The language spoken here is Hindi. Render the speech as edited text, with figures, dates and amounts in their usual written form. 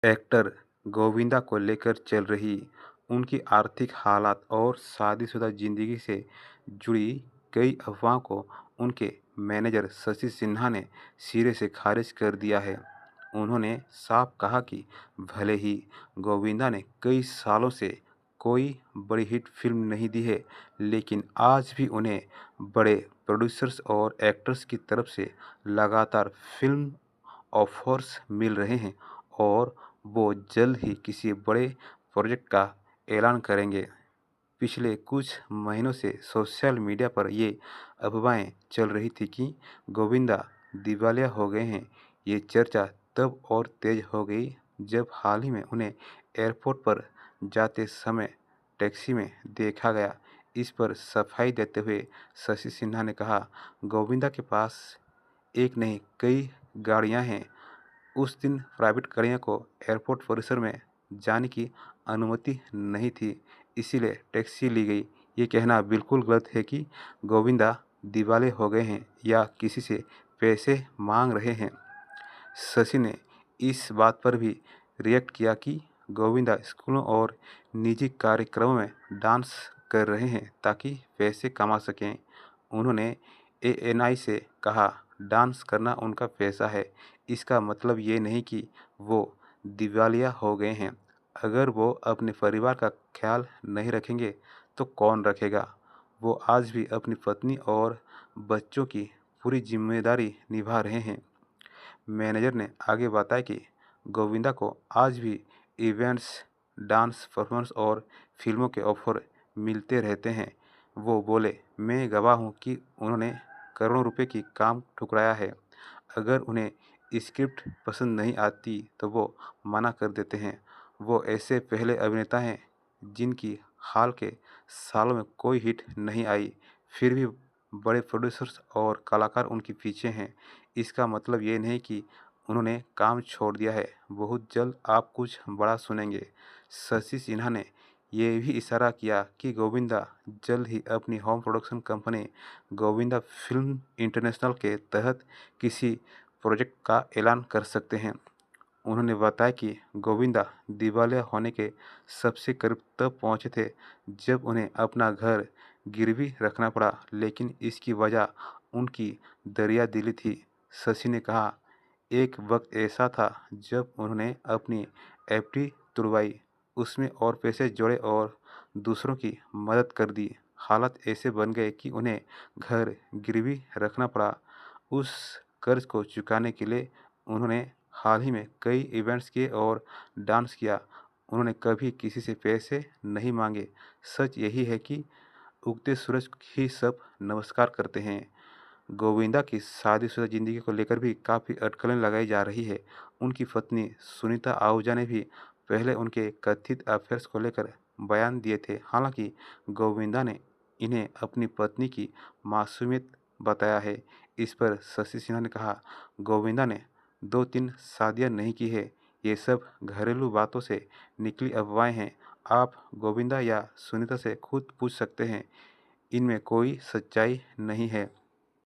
एक्टर गोविंदा को लेकर चल रही उनकी आर्थिक हालात और शादीशुदा जिंदगी से जुड़ी कई अफवाहों को उनके मैनेजर शशि सिन्हा ने सिरे से खारिज कर दिया है। उन्होंने साफ कहा कि भले ही गोविंदा ने कई सालों से कोई बड़ी हिट फिल्म नहीं दी है, लेकिन आज भी उन्हें बड़े प्रोड्यूसर्स और एक्टर्स की तरफ से लगातार फिल्म ऑफर्स मिल रहे हैं और वो जल्द ही किसी बड़े प्रोजेक्ट का ऐलान करेंगे। पिछले कुछ महीनों से सोशल मीडिया पर ये अफवाहें चल रही थी कि गोविंदा दिवालिया हो गए हैं। ये चर्चा तब और तेज हो गई जब हाल ही में उन्हें एयरपोर्ट पर जाते समय टैक्सी में देखा गया। इस पर सफाई देते हुए शशि सिन्हा ने कहा, गोविंदा के पास एक नहीं कई गाड़ियां हैं। उस दिन प्राइवेट गाड़ियों को एयरपोर्ट परिसर में जाने की अनुमति नहीं थी, इसीलिए टैक्सी ली गई। ये कहना बिल्कुल गलत है कि गोविंदा दिवाले हो गए हैं या किसी से पैसे मांग रहे हैं। शशि ने इस बात पर भी रिएक्ट किया कि गोविंदा स्कूलों और निजी कार्यक्रमों में डांस कर रहे हैं ताकि पैसे कमा सकें। उन्होंने एएनआई से कहा, डांस करना उनका पैसा है, इसका मतलब ये नहीं कि वो दिवालिया हो गए हैं। अगर वो अपने परिवार का ख्याल नहीं रखेंगे तो कौन रखेगा? वो आज भी अपनी पत्नी और बच्चों की पूरी जिम्मेदारी निभा रहे हैं। मैनेजर ने आगे बताया कि गोविंदा को आज भी इवेंट्स, डांस परफॉर्मेंस और फिल्मों के ऑफर मिलते रहते हैं। वो बोले, मैं गवाह हूँ कि उन्होंने करोड़ों रुपए की काम ठुकराया है। अगर उन्हें स्क्रिप्ट पसंद नहीं आती तो वो मना कर देते हैं। वो ऐसे पहले अभिनेता हैं जिनकी हाल के सालों में कोई हिट नहीं आई, फिर भी बड़े प्रोड्यूसर्स और कलाकार उनके पीछे हैं। इसका मतलब ये नहीं कि उन्होंने काम छोड़ दिया है। बहुत जल्द आप कुछ बड़ा सुनेंगे। शशि सिन्हा ने ये भी इशारा किया कि गोविंदा जल्द ही अपनी home production company Govinda film international के तहत किसी प्रोजेक्ट का ऐलान कर सकते हैं। उन्होंने बताया कि गोविंदा दिवालिया होने के सबसे करीब तब पहुंचे थे जब उन्हें अपना घर गिरवी रखना पड़ा, लेकिन इसकी वजह उनकी दरियादिली थी। शशि ने कहा, एक वक्त ऐसा था जब उन्होंने अपनी एफडी तुड़वाई, उसमें और पैसे जोड़े और दूसरों की मदद कर दी। हालात ऐसे बन गए कि उन्हें घर गिरवी रखना पड़ा। उस कर्ज को चुकाने के लिए उन्होंने हाल ही में कई इवेंट्स किए और डांस किया। उन्होंने कभी किसी से पैसे नहीं मांगे। सच यही है कि उगते सूरज ही सब नमस्कार करते हैं। गोविंदा की शादीशुदा ज़िंदगी को लेकर भी काफ़ी अटकलें लगाई जा रही है। उनकी पत्नी सुनीता आहूजा ने भी पहले उनके कथित अफेयर्स को लेकर बयान दिए थे। हालांकि गोविंदा ने इन्हें अपनी पत्नी की मासूमियत बताया है। इस पर शशि सिन्हा ने कहा, गोविंदा ने 2-3 शादियां नहीं की है। ये सब घरेलू बातों से निकली अफवाहें हैं। आप गोविंदा या सुनीता से खुद पूछ सकते हैं। इनमें कोई सच्चाई नहीं है।